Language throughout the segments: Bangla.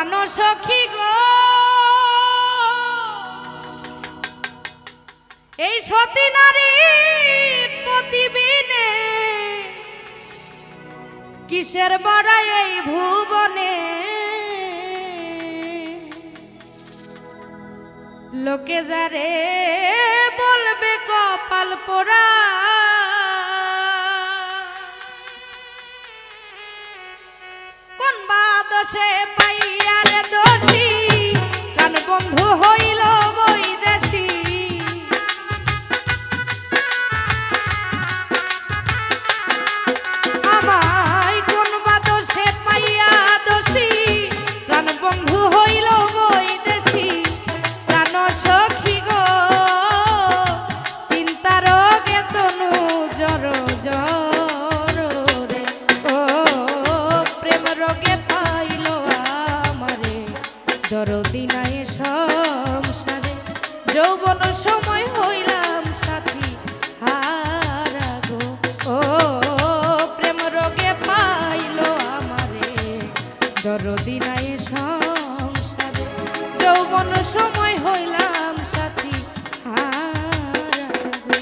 প্রাণ সখী গো এই সতী নারীর প্রতিবিনে কিসের বড়াই এই ভুবনে লোকে যারে বলবে কপাল পোড়া কোন বা দোষে পাইয়ার দোষী প্রাণ বন্ধু হইল বৈদেশী আমায় কোন বা দোষে পাইয়া দোষী প্রাণ বন্ধু হইল বৈদেশী প্রাণ সখী গো চিন্তা রোগে তনু জর জর রে ও প্রেম রোগে পাইল আমারে দরদি নাই সংসারে যৌবন সময় হইলাম সাথী হারা গো ও প্রেম রোগে পাইল আমারে দরদি নাই সংসারে যৌবন সময় হইলাম সাথী হারা গো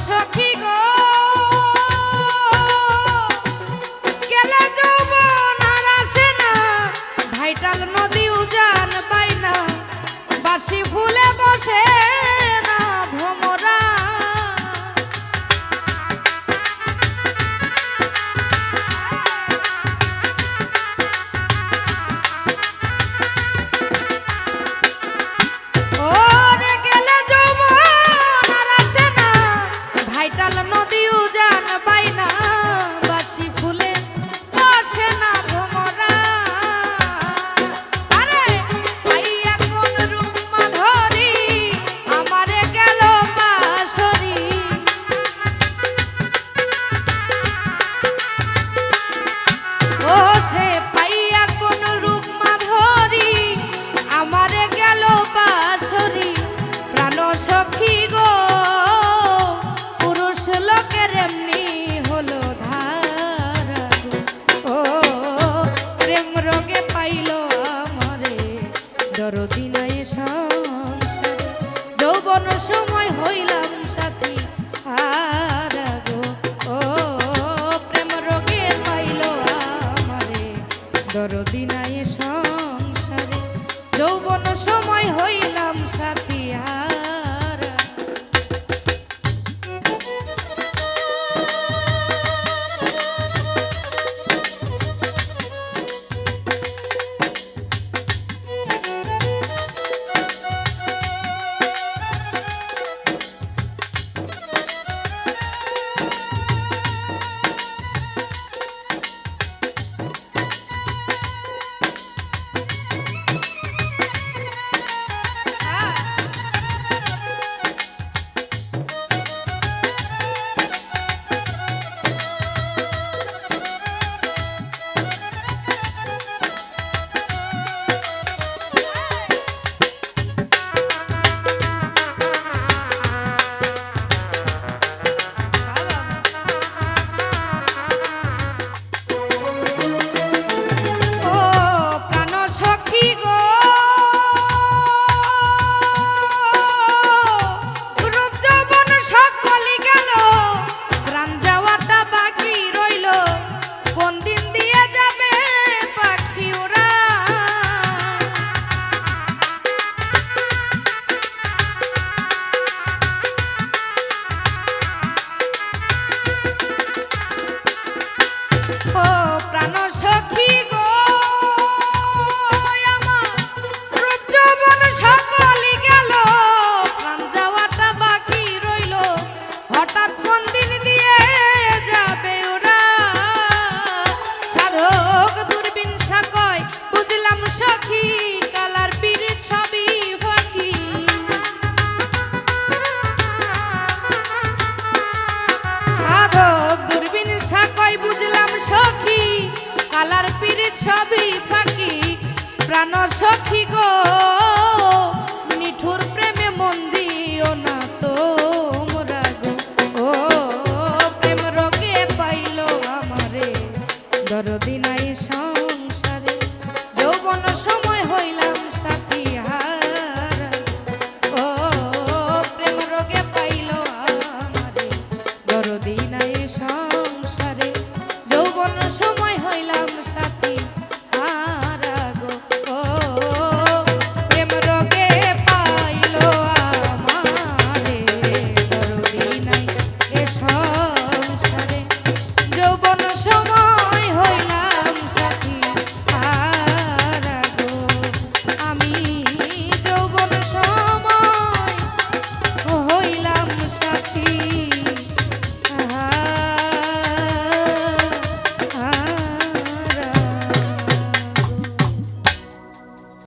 সখী গো গেলে যৌবন আর আসে না ভাইটাল নদী উজান পাই না বাসি ফুলে বসে না ভ্রমরা নদী উজান বাইনা বাসি ফুলে বসে না ভ্রমরা আরে আইয়া কোন রূপ মাধুরী আমারে গেল পাশরি ও সে পাইয়া কোন রূপ মাধুরী আমারে গেল পাশরি প্রাণ সখী গো লোকের এমনি হলো ধারা ও প্রেম রোগে পাইল আমারে দরদি নাই সংসারে যৌবন সময় হইলাম সাথী হারা গো ও প্রেম রোগে পাইল আমারে দরদি নাই সংসারে যৌবন সময় হইলাম সাথী হারা পীর ছবি ফাঁকি প্রাণ সখী গো